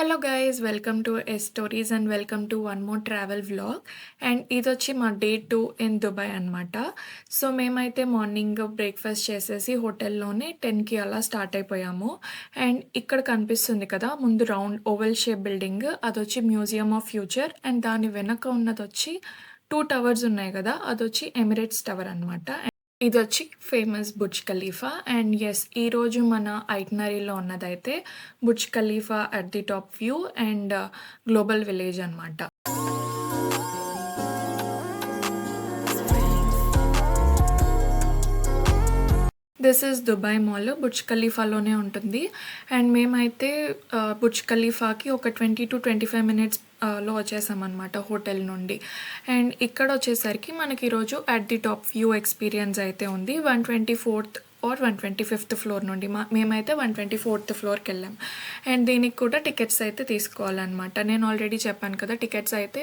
Hello guys, welcome to S stories and welcome to one more travel vlog. And ఇదొచ్చి మా day 2 in Dubai అనమాట. So మేమైతే morning breakfast చేసేసి హోటల్లోనే 10కి అలా స్టార్ట్ అయిపోయాము. అండ్ ఇక్కడ కనిపిస్తుంది కదా ముందు రౌండ్ ఓవెల్ షేప్ బిల్డింగ్, అదొచ్చి మ్యూజియం ఆఫ్ ఫ్యూచర్. అండ్ దాని వెనక ఉన్నదొచ్చి 2 టవర్స్ ఉన్నాయి కదా, అదొచ్చి ఎమిరేట్స్ టవర్ అనమాట. ఇదొచ్చి famous Burj Khalifa. And yes, ఈరోజు మన ఐటినరీలో ఉన్నదైతే Burj Khalifa at the top view and global village అనమాట. This is Dubai mall, Burj ఖలీఫాలోనే ఉంటుంది. అండ్ మేమైతే బుర్జ్ ఖలీఫాకి ఒక 20 to 25 మినిట్స్ లో వచ్చేసామన్నమాట హోటల్ నుండి. అండ్ ఇక్కడ వచ్చేసరికి మనకి ఈరోజు at the top view experience అయితే ఉంది 124th ఆర్ 125th ఫ్లోర్ నుండి. మేమైతే 124th ఫ్లోర్కి వెళ్ళాం. అండ్ దీనికి కూడా టికెట్స్ అయితే తీసుకోవాలన్నమాట. నేను ఆల్రెడీ చెప్పాను కదా, టికెట్స్ అయితే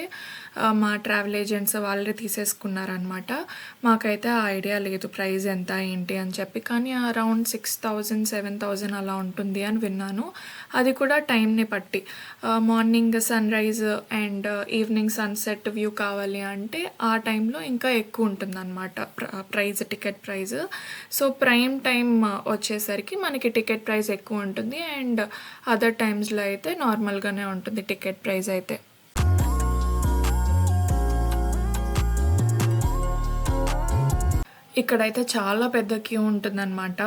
మా ట్రావెల్ ఏజెంట్స్ వాళ్ళే తీసేసుకున్నారనమాట. మాకైతే ఆ ఐడియా లేదు ప్రైస్ ఎంత ఏంటి అని చెప్పి, కానీ అరౌండ్ 6,000-7,000 అలా ఉంటుంది అని విన్నాను. అది కూడా టైంని బట్టి. Morning sunrise and evening sunset view కావాలి అంటే ఆ టైంలో ఇంకా ఎక్కువ ఉంటుందన్నమాట price, ticket price. So prime time వచ్చేసరికి మనకి టికెట్ ప్రైస్ ఎక్కువ ఉంటుంది. అండ్ అదర్ టైమ్స్లో అయితే నార్మల్గానే ఉంటుంది టికెట్ ప్రైస్ అయితే. ఇక్కడైతే చాలా పెద్ద క్యూ ఉంటుందన్నమాట.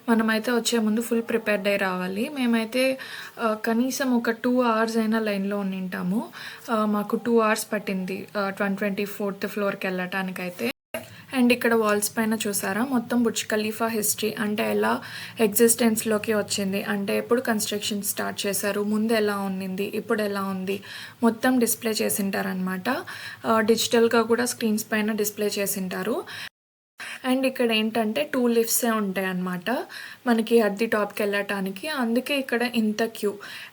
మనమైతే వచ్చే ముందు ఫుల్ ప్రిపేర్డ్ అయి రావాలి. మేమైతే కనీసం ఒక 2 hours అయినా లైన్లో ఉండింటాము. మాకు 2 hours పట్టింది 124th ఫ్లోర్కి వెళ్ళటానికైతే. అండ్ ఇక్కడ వాల్స్ పైన చూసారా మొత్తం బుర్జ్ ఖలీఫా హిస్టరీ, అంటే ఎలా ఎగ్జిస్టెన్స్లోకి వచ్చింది, అంటే ఎప్పుడు కన్స్ట్రక్షన్ స్టార్ట్ చేశారు, ముందు ఎలా ఉన్నింది, ఇప్పుడు ఎలా ఉంది, మొత్తం డిస్ప్లే చేసింటారనమాట. డిజిటల్గా కూడా స్క్రీన్స్ పైన డిస్ప్లే చేసింటారు. అండ్ ఇక్కడ ఏంటంటే 2 లిఫ్ట్సే ఉంటాయి అన్నమాట మనకి అట్ ది టాప్కి వెళ్ళటానికి. అందుకే ఇక్కడ ఇంత క్యూ.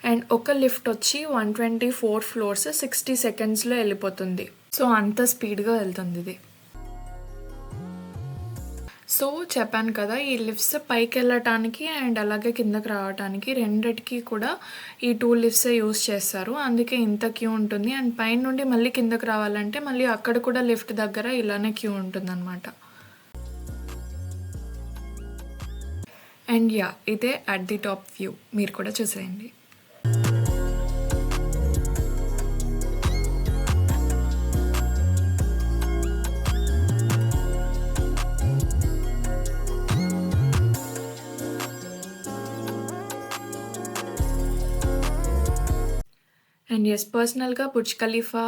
అండ్ ఒక లిఫ్ట్ వచ్చి 124 floors 60 secondsలో వెళ్ళిపోతుంది. సో అంత స్పీడ్గా వెళ్తుంది ఇది. సో చెప్పాను కదా, ఈ లిఫ్ట్స్ పైకి వెళ్ళటానికి అండ్ అలాగే కిందకి రావడానికి రెండిటికి కూడా ఈ 2 లిఫ్ట్సే యూస్ చేస్తారు. అందుకే ఇంత క్యూ ఉంటుంది. అండ్ పైన నుండి మళ్ళీ కిందకి రావాలంటే మళ్ళీ అక్కడ కూడా లిఫ్ట్ దగ్గర ఇలానే క్యూ ఉంటుంది అనమాట. అండ్ యా, ఇదే అట్ ది టాప్ వ్యూ, మీరు కూడా చూసేయండి. అండ్ యెస్, పర్సనల్గా Burj Khalifa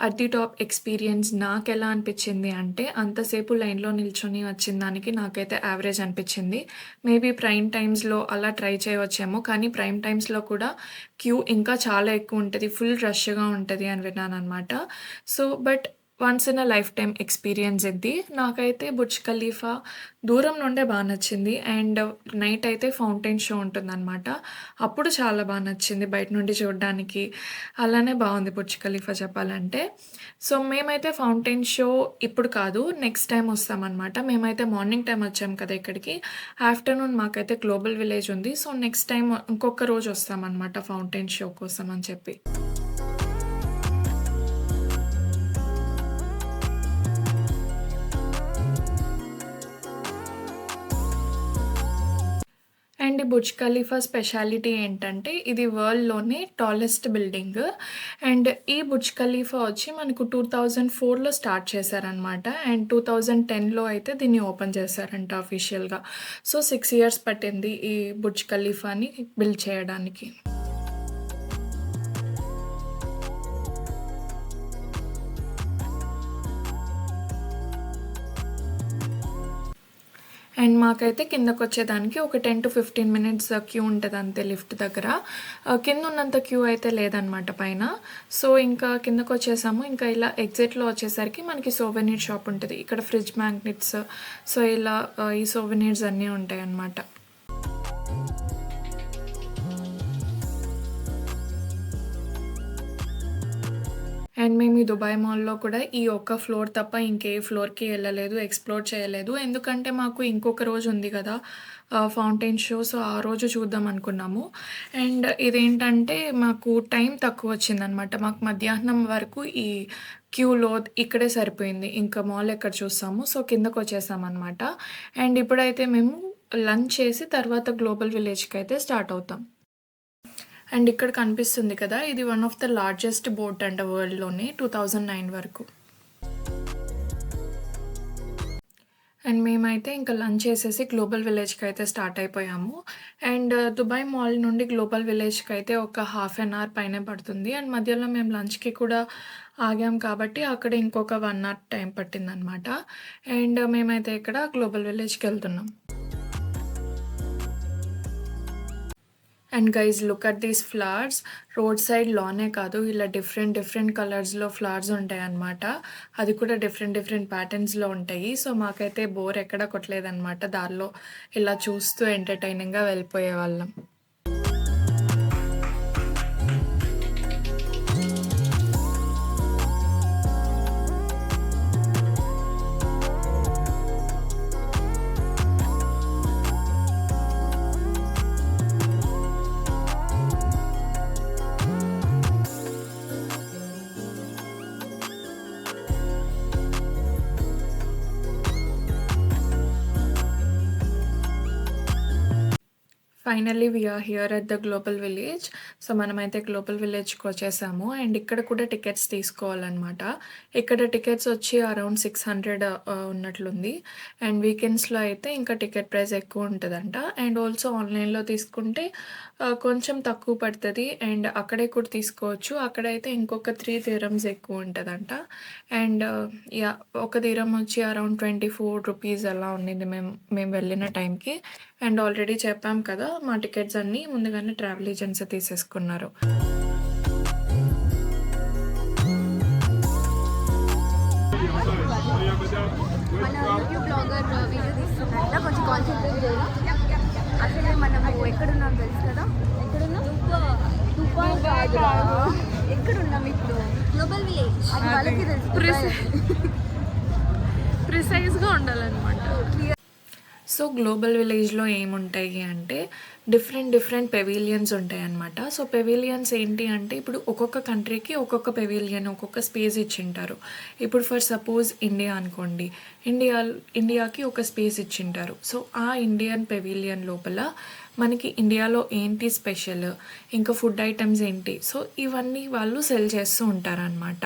at the top experience నాకు ఎలా అనిపించింది అంటే, అంతసేపు లైన్లో నిల్చొని వచ్చిన దానికి నాకైతే యావరేజ్ అనిపించింది. మేబీ ప్రైమ్ టైమ్స్లో అలా ట్రై చేయవచ్చేమో, కానీ ప్రైమ్ టైమ్స్లో కూడా క్యూ ఇంకా చాలా ఎక్కువ ఉంటుంది, ఫుల్ రష్గా ఉంటుంది అని విన్నాను అనమాట. So but once in a life time experience ఇది. నాకైతే బుర్జ్ ఖలీఫా దూరం నుండే బాగా నచ్చింది. అండ్ నైట్ అయితే ఫౌంటైన్ షో ఉంటుందన్నమాట, అప్పుడు చాలా బాగా నచ్చింది బయట నుండి చూడడానికి. అలానే బాగుంది బుర్జ్ ఖలీఫా చెప్పాలంటే. సో మేమైతే ఫౌంటైన్ షో ఇప్పుడు కాదు, నెక్స్ట్ టైం వస్తామన్నమాట. మేమైతే మార్నింగ్ టైం వచ్చాం కదా ఇక్కడికి, ఆఫ్టర్నూన్ మాకైతే గ్లోబల్ విలేజ్ ఉంది. సో నెక్స్ట్ టైం ఇంకొక రోజు వస్తామన్నమాట ఫౌంటైన్ షో కోసం అని చెప్పి. అండ్ ఈ బుర్జ్ ఖలీఫా స్పెషాలిటీ ఏంటంటే, ఇది వరల్డ్‌లోనే టాలెస్ట్ బిల్డింగ్. అండ్ ఈ బుర్జ్ ఖలీఫా వచ్చి మనకు 2004లో స్టార్ట్ చేశారనమాట. అండ్ 2010లో అయితే దీన్ని ఓపెన్ చేశారంట అఫీషియల్‌గా. సో 6 years పట్టింది ఈ బుర్జ్ ఖలీఫాని బిల్డ్ చేయడానికి. అండ్ మాకైతే కిందకొచ్చేదానికి ఒక 10 to 15 minutes క్యూ ఉంటుంది అంతే లిఫ్ట్ దగ్గర. కింద ఉన్నంత క్యూ అయితే లేదనమాట పైన. సో ఇంకా కిందకొచ్చేసాము. ఇంకా ఇలా ఎగ్జిట్లో వచ్చేసరికి మనకి సోవెనీర్ షాప్ ఉంటుంది. ఇక్కడ ఫ్రిడ్జ్ మ్యాగ్నెట్స్, సో ఇలా ఈ సోవెనీర్స్ అన్నీ ఉంటాయి అన్నమాట. అండ్ మేము ఈ దుబాయ్ మాల్‌లో కూడా ఈ ఒక్క ఫ్లోర్ తప్ప ఇంకే ఫ్లోర్‌కి ఎళ్ళలేదు. ఎక్స్‌ప్లోర్ చేయలేదు. ఎందుకంటే మాకు ఇంకొక రోజు ఉంది గదా! Fountain show. సో, ఆ రోజు చూద్దాం అనుకున్నాము. అండ్ ఇదేంటంటే మాకు టైం తక్కువొచ్చిందనమాట. మాకు మధ్యాహ్నం వరకు ఈ క్యూలో ఇక్కడే సరిపోయింది. ఇంకా మాల్ ఎక్కడ చూస్తాము. సో, కిందకొచ్చేసామనమాట. అండ్ ఇప్పుడైతే మేము లంచ్ చేసి తర్వాత గ్లోబల్ విలేజ్‌కైతే స్టార్ట్ అవుతాం. అండ్ ఇక్కడ కనిపిస్తుంది కదా! ఇది one of the largest boat అంట వరల్డ్‌లోనే 2009 వరకు. అండ్ మేమైతే ఇంకా లంచ్ చేసేసి గ్లోబల్ విలేజ్‌కైతే స్టార్ట్ అయిపోయాము. అండ్ దుబాయ్ మాల్ నుండి గ్లోబల్ విలేజ్‌కైతే ఒక హాఫ్ ఎన్ అవర్ పైనే పడుతుంది. అండ్ మధ్యలో మేము లంచ్‌కి కూడా ఆగాం కాబట్టి అక్కడ ఇంకొక 1 అవర్ టైం పట్టిందనమాట. అండ్ మేమైతే ఇక్కడ గ్లోబల్ విలేజ్‌కెళ్తున్నాం. And guys look at these flowers. Road side లానే కాదు, ఇలా డిఫరెంట్ డిఫరెంట్ కలర్స్‌లో ఫ్లవర్స్ ఉంటాయన్నమాట. అది కూడా డిఫరెంట్ డిఫరెంట్ ప్యాటర్న్స్‌లో ఉంటాయి. సో, మాకైతే బోర్ ఎక్కడ కొట్టలేదనమాట. దారిలో ఇలా చూస్తూ ఎంటర్‌టైనింగ్‌గా వెళ్ళిపోయేవాళ్ళం. Finally we are here at the global village. So, మనమైతే గ్లోబల్ విలేజ్‌కొచ్చేసాము. అండ్ ఇక్కడ కూడా టికెట్స్ తీసుకోవాలనమాట. ఇక్కడ టికెట్స్ వచ్చి అరౌండ్ 600 ఉన్నట్లుంది. అండ్ వీకెండ్స్‌లో అయితే ఇంకా టికెట్ ప్రైస్ ఎక్కువ ఉంటదంట. అండ్ ఆల్సో ఆన్‌లైన్‌లో తీసుకుంటే కొంచెం తక్కువ పడతది. అండ్ అక్కడే కూడా తీసుకోవచ్చు. అక్కడైతే ఇంకొక 3 దిర్హమ్స్ ఎక్కువ ఉంటదంట. And yeah! ఒక దిర్హం వచ్చి అరౌండ్ 24 రూపీస్ అలా ఉండింది మేము వెళ్ళిన టైంకి. అండ్ ఆల్రెడీ చెప్పాం కదా! మా టికెట్స్ అన్నీ ముందుగానే ట్రావెల్ ఏజెన్సీ తీసేసుకున్నారు. మన యూట్యూబ్ బ్లాగర్ వీడియో తీస్తున్నంట. కొంచెం కాన్సంట్రేట్ చేయరా. అసలే మనము ఎక్కడున్నాం తెలుసు కదా? ఎక్కడున్నాం? దుబాయ్ కాదురా. ఎక్కడున్నాం ఇప్పుడు? Global village. అది వాళ్ళకి తెలుసు. ప్రిసైజ్‌గా ఉండాలనమాట. సో, గ్లోబల్ విలేజ్‌లో ఏముంటాయి అంటే డిఫరెంట్ డిఫరెంట్ పెవిలియన్స్ ఉంటాయన్నమాట. సో, పెవిలియన్స్ ఏంటి అంటే ఇప్పుడు ఒక్కొక్క కంట్రీకి ఒక్కొక్క పెవిలియన్, ఒక్కొక్క స్పేస్ ఇచ్చింటారు. ఇప్పుడు ఫర్ సపోజ్ ఇండియా అనుకోండి. ఇండియాకి ఒక స్పేస్ ఇచ్చింటారు. సో, ఆ ఇండియన్ పెవిలియన్ లోపల మనకి ఇండియాలో ఏంటి స్పెషల్, ఇంకా ఫుడ్ ఐటమ్స్ ఏంటి, సో ఇవన్నీ వాళ్ళు సెల్ చేస్తూ ఉంటారనమాట.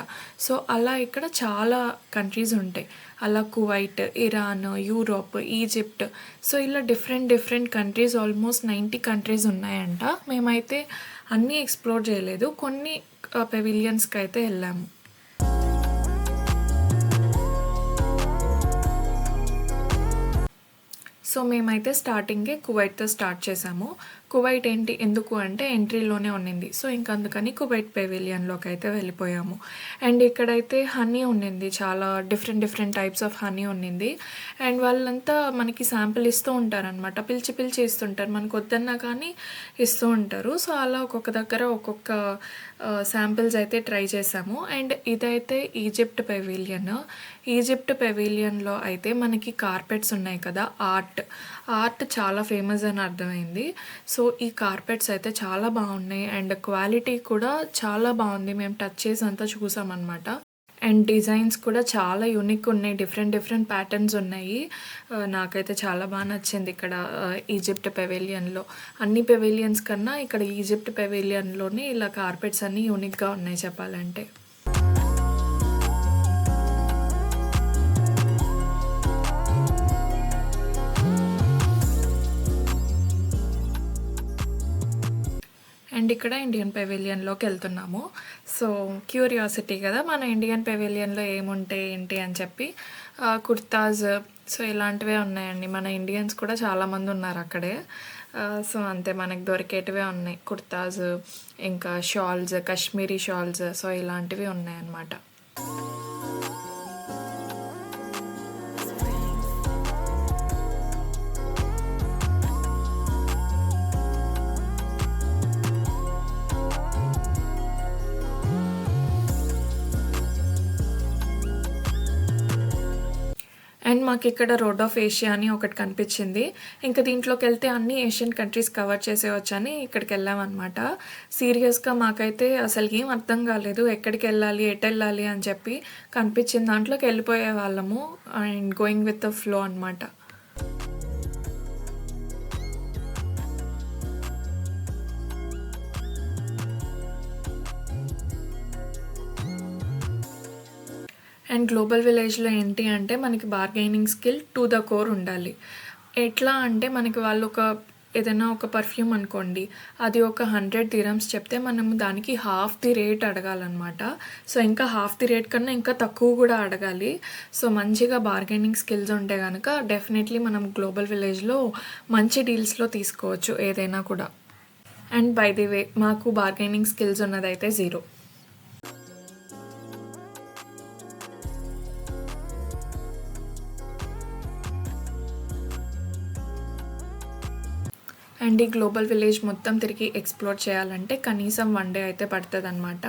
సో అలా ఇక్కడ చాలా కంట్రీస్ ఉంటాయి. అలా Kuwait, Iran, Europe, Egypt, so ఇలా different different countries almost 90 countries ఉన్నాయంట. మేమైతే అన్నీ ఎక్స్ప్లోర్ చేయలేదు, కొన్ని పెవిలియన్స్కి అయితే వెళ్ళాము. సో మేమైతే స్టార్టింగే కువైట్‌తో స్టార్ట్ చేసాము. కువైట్ ఏంటి ఎందుకు అంటే ఎంట్రీలోనే ఉన్నింది. సో ఇంక అందుకని కువైట్ పెవిలియన్‌లోకి అయితే వెళ్ళిపోయాము. అండ్ ఇక్కడైతే హనీ ఉన్నింది. చాలా different different types of honey ఉన్నింది. అండ్ వాళ్ళంతా మనకి శాంపిల్ ఇస్తూ ఉంటారనమాట. పిలిచి పిలిచి ఇస్తుంటారు. మనకు వద్దన్నా కానీ ఇస్తూ ఉంటారు. సో అలా ఒక్కొక్క దగ్గర ఒక్కొక్క శాంపిల్స్ అయితే ట్రై చేసాము. అండ్ ఇదైతే ఈజిప్ట్ పెవిలియన్. ఈజిప్ట్ పెవిలియన్‌లో అయితే మనకి కార్పెట్స్ ఉన్నాయి కదా, ఆర్ట్ చాలా ఫేమస్ అని అర్థమైంది. సో ఈ కార్పెట్స్ అయితే చాలా బాగున్నాయి అండ్ క్వాలిటీ కూడా చాలా బాగుంది. మేము టచ్ చేసి అంతా చూసామన్నమాట. అండ్ డిజైన్స్ కూడా చాలా యూనిక్ ఉన్నాయి. డిఫరెంట్ డిఫరెంట్ ప్యాటర్న్స్ ఉన్నాయి. నాకైతే చాలా బాగా నచ్చింది ఇక్కడ ఈజిప్ట్ పెవిలియన్‌లో. అన్ని పెవిలియన్స్ కన్నా ఇక్కడ ఈజిప్ట్ పెవిలియన్‌లోనే ఇలా కార్పెట్స్ అన్నీ యూనిక్‌గా ఉన్నాయి చెప్పాలంటే. అండ్ ఇక్కడ ఇండియన్ పెవిలియన్‌లోకి వెళ్తున్నాము. సో క్యూరియాసిటీ కదా, మన ఇండియన్ పెవిలియన్‌లో ఏముంటాయి ఏంటి అని చెప్పి కుర్తాస్, సో ఇలాంటివే ఉన్నాయండి. మన ఇండియన్స్ కూడా చాలామంది ఉన్నారు అక్కడే. సో అంతే, మనకు దొరికేటివే ఉన్నాయి. కుర్తాస్, ఇంకా షాల్స్, కాశ్మీరీ షాల్స్, సో ఇలాంటివి ఉన్నాయన్నమాట. అండ్ మాకు ఇక్కడ రోడ్ ఆఫ్ ఏషియా అని ఒకటి కనిపించింది. ఇంకా దీంట్లోకి వెళ్తే అన్ని ఏషియన్ కంట్రీస్ కవర్ చేసేవచ్చని ఇక్కడికి వెళ్ళామన్నమాట. సీరియస్గా మాకైతే అసలు ఏం అర్థం కాలేదు, ఎక్కడికి వెళ్ళాలి ఎటు వెళ్ళాలి అని చెప్పి. కనిపించిన దాంట్లోకి వెళ్ళిపోయే వాళ్ళము and going with the flow అనమాట. అండ్ గ్లోబల్ విలేజ్లో ఏంటి అంటే మనకి bargaining skill to the core ఉండాలి. ఎట్లా అంటే మనకి వాళ్ళు ఏదైనా ఒక పర్ఫ్యూమ్ అనుకోండి, అది ఒక 100 dirhams చెప్తే మనము దానికి హాఫ్ ది రేట్ అడగాలన్నమాట. సో ఇంకా హాఫ్ ది రేట్ కన్నా ఇంకా తక్కువ కూడా అడగాలి. సో మంచిగా బార్గెనింగ్ స్కిల్స్ ఉంటే కనుక డెఫినెట్లీ మనం గ్లోబల్ విలేజ్లో మంచి డీల్స్లో తీసుకోవచ్చు ఏదైనా కూడా. అండ్ బై ది వే మాకు బార్గెనింగ్ స్కిల్స్ ఉన్నదైతే 0. అండ్ ఈ గ్లోబల్ విలేజ్ మొత్తం తిరిగి ఎక్స్ప్లోర్ చేయాలంటే కనీసం 1 day అయితే పడుతుందన్నమాట.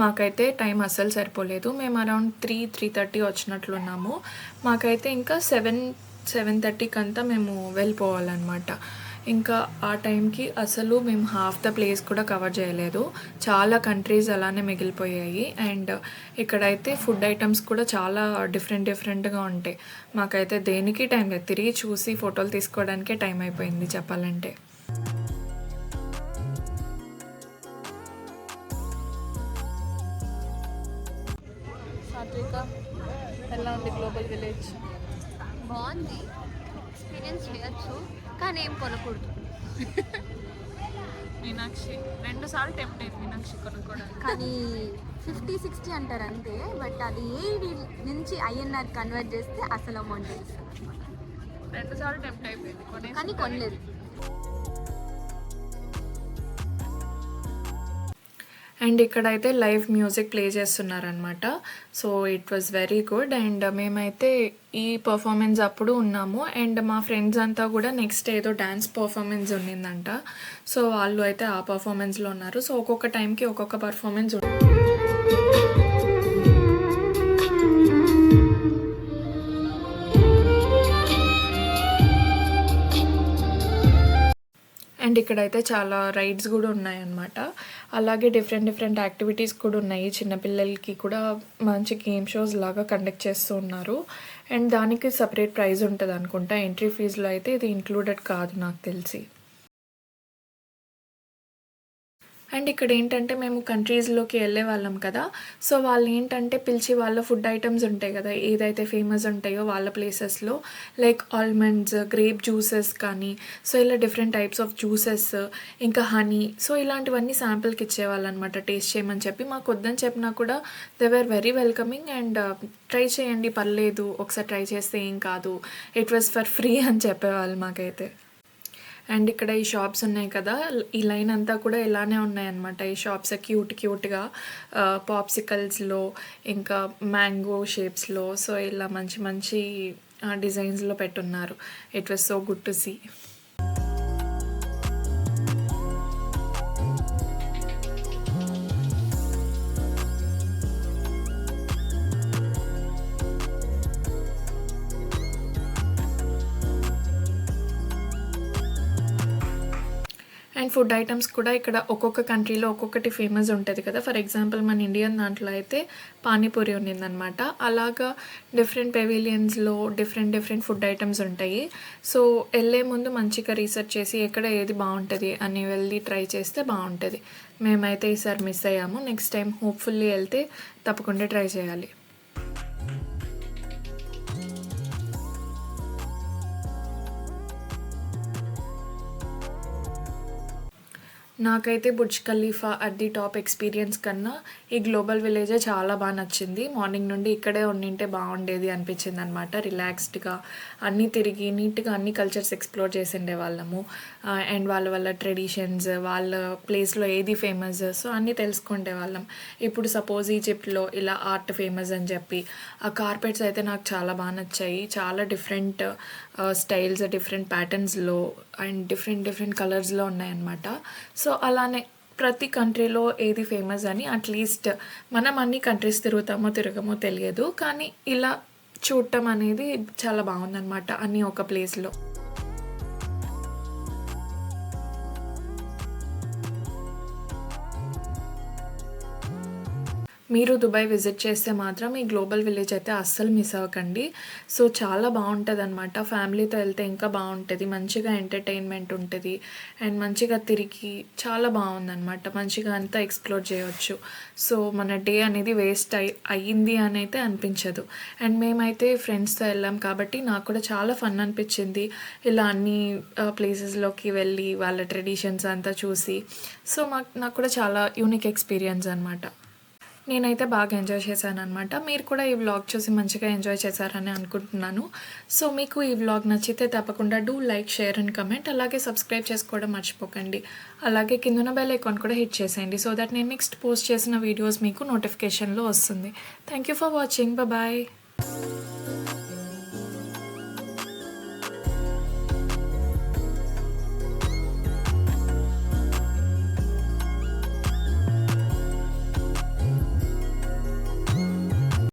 మాకైతే టైం అస్సలు సరిపోలేదు. మేము అరౌండ్ 3:30 వచ్చినట్లున్నాము. మాకైతే ఇంకా 7:30 అంతా మేము వెళ్ళిపోవాలన్నమాట. ఇంకా ఆ టైంకి అసలు మేము హాఫ్ ద ప్లేస్ కూడా కవర్ చేయలేదు. చాలా కంట్రీస్ అలానే మిగిలిపోయాయి. అండ్ ఇక్కడైతే ఫుడ్ ఐటమ్స్ కూడా చాలా డిఫరెంట్గా ఉంటాయి. మాకైతే దేనికి టైం లేదు, తిరిగి చూసి ఫోటోలు తీసుకోవడానికే టైం అయిపోయింది చెప్పాలంటే. ఎలా ఉంది గ్లోబల్ విలేజ్? బాగుంది, ఎక్స్పీరియన్స్ చేయొచ్చు, కానీ ఏం కొనకూడదు. మీనాక్షి 2 సార్లు టెంప్ట్ అయింది మీనాక్షి కొనుక్కోవడానికి, కానీ 50-60 అంటారు అంతే. బట్ అది ఏడి నుంచి INR కన్వర్ట్ చేస్తే అసలు అమౌంట్ తెలుస్తుంది. 2 సార్లు టెంప్ట్ అయిపోయింది కానీ కొనలేదు. అండ్ ఇక్కడైతే లైవ్ మ్యూజిక్ ప్లే చేస్తున్నారనమాట. So it was very good. And మేమైతే ఈ పర్ఫార్మెన్స్ అప్పుడు ఉన్నాము. అండ్ మా ఫ్రెండ్స్ అంతా కూడా నెక్స్ట్ ఏదో డ్యాన్స్ పర్ఫార్మెన్స్ ఉన్నిందంట. సో వాళ్ళు అయితే ఆ పర్ఫార్మెన్స్లో ఉన్నారు. సో ఒక్కొక్క టైంకి ఒక్కొక్క పర్ఫార్మెన్స్ అండ్ ఇక్కడైతే చాలా రైడ్స్ కూడా ఉన్నాయన్నమాట. అలాగే డిఫరెంట్ యాక్టివిటీస్ కూడా ఉన్నాయి. చిన్నపిల్లలకి కూడా మంచి గేమ్ షోస్ లాగా కండక్ట్ చేస్తూ ఉన్నారు. అండ్ దానికి సపరేట్ ప్రైస్ ఉంటుంది అనుకుంటా. ఎంట్రీ ఫీజులో అయితే ఇది ఇంక్లూడెడ్ కాదు నాకు తెలిసి. అండ్ ఇక్కడ ఏంటంటే మేము కంట్రీస్లోకి వెళ్ళే వాళ్ళం కదా. సో వాళ్ళు ఏంటంటే పిలిచి వాళ్ళ ఫుడ్ ఐటమ్స్ ఉంటాయి కదా, ఏదైతే ఫేమస్ ఉంటాయో వాళ్ళ ప్లేసెస్లో, లైక్ ఆల్మండ్స్, గ్రేప్ జ్యూసెస్ కానీ, సో ఇలా డిఫరెంట్ టైప్స్ ఆఫ్ జ్యూసెస్, ఇంకా హనీ, సో ఇలాంటివన్నీ శాంపిల్కి ఇచ్చేవాళ్ళు అనమాట టేస్ట్ చేయమని చెప్పి. మాకు వద్దని చెప్పినా కూడా they were very welcoming. And try చేయండి పర్లేదు, ఒకసారి ట్రై చేస్తే ఏం కాదు, ఇట్ వాజ్ ఫర్ ఫ్రీ అని చెప్పేవాళ్ళు మాకైతే. అండ్ ఇక్కడ ఈ షాప్స్ ఉన్నాయి కదా, ఈ లైన్ అంతా కూడా ఇలానే ఉన్నాయన్నమాట. ఈ షాప్స్ క్యూట్గా పాప్సికల్స్లో, ఇంకా మ్యాంగో షేప్స్లో, సో ఇలా మంచి డిజైన్స్లో పెట్టున్నారు. It was so good to see. And food items కూడా ఇక్కడ ఒక్కొక్క కంట్రీలో ఒక్కొక్కటి ఫేమస్ ఉంటుంది కదా. ఫర్ ఎగ్జాంపుల్ మన ఇండియన్ దాంట్లో అయితే పానీపూరి ఉన్నిందనమాట. అలాగా డిఫరెంట్ పెవిలియన్స్లో డిఫరెంట్ ఫుడ్ ఐటమ్స్ ఉంటాయి. సో వెళ్ళే ముందు మంచిగా రీసెర్చ్ చేసి ఎక్కడ ఏది బాగుంటుంది అని వెళ్ళి ట్రై చేస్తే బాగుంటుంది. మేమైతే ఈసారి మిస్ అయ్యాము. నెక్స్ట్ టైం హోప్ఫుల్లీ వెళ్తే తప్పకుండా ట్రై చేయాలి. నాకైతే Burj Khalifa at the top experience కన్నా ఈ గ్లోబల్ విలేజే చాలా బాగా నచ్చింది. మార్నింగ్ నుండి ఇక్కడే ఉండింటే బాగుండేది అనిపించింది అనమాట. రిలాక్స్డ్గా అన్నీ తిరిగి నీట్గా అన్ని కల్చర్స్ ఎక్స్ప్లోర్ చేసిండే వాళ్ళము. అండ్ వాళ్ళ ట్రెడిషన్స్, వాళ్ళ ప్లేస్లో ఏది ఫేమస్, సో అన్నీ తెలుసుకుండే వాళ్ళం. ఇప్పుడు సపోజ్ ఈజిప్ట్లో ఇలా ఆర్ట్ ఫేమస్ అని చెప్పి, ఆ కార్పెట్స్ అయితే నాకు చాలా బాగా నచ్చాయి. చాలా డిఫరెంట్ స్టైల్స్, డిఫరెంట్ ప్యాటర్న్స్లో అండ్ డిఫరెంట్ కలర్స్లో ఉన్నాయన్నమాట. సో అలానే ప్రతి కంట్రీలో ఏది ఫేమస్ అని, అట్లీస్ట్ మనం అన్ని కంట్రీస్ తిరగమో తెలియదు, కానీ ఇలా చూడటం అనేది చాలా బాగుందనమాట అన్నీ ఒక ప్లేస్లో. మీరు దుబాయ్ విజిట్ చేస్తే మాత్రం ఈ గ్లోబల్ విలేజ్ అయితే అస్సలు మిస్ అవ్వకండి. సో చాలా బాగుంటుందన్నమాట. ఫ్యామిలీతో వెళ్తే ఇంకా బాగుంటుంది, మంచిగా ఎంటర్టైన్మెంట్ ఉంటుంది అండ్ మంచిగా తిరిగి చాలా బాగుందన్నమాట. మంచిగా అంతా ఎక్స్ప్లోర్ చేయవచ్చు. సో మన డే అనేది వేస్ట్ అయ్యింది అని అయితే అనిపించదు. అండ్ మేమైతే ఫ్రెండ్స్తో వెళ్ళాం కాబట్టి నాకు కూడా చాలా ఫన్ అనిపించింది ఇలా అన్ని ప్లేసెస్లోకి వెళ్ళి వాళ్ళ ట్రెడిషన్స్ అంతా చూసి. సో నాకు కూడా చాలా యూనిక్ ఎక్స్పీరియన్స్ అనమాట. నేనైతే బాగా ఎంజాయ్ చేశాననమాట. మీరు కూడా ఈ వ్లాగ్ చూసి మంచిగా ఎంజాయ్ చేశారని అనుకుంటున్నాను. సో మీకు ఈ వ్లాగ్ నచ్చితే తప్పకుండా లైక్, షేర్ అండ్ కమెంట్. అలాగే సబ్స్క్రైబ్ చేసుకోవడం మర్చిపోకండి. అలాగే కిందున్న బెల్ ఐకాన్ కూడా హిట్ చేసేయండి సో దట్ నేను నెక్స్ట్ పోస్ట్ చేసిన వీడియోస్ మీకు నోటిఫికేషన్లో వస్తుంది. Thank you for watching. Bye.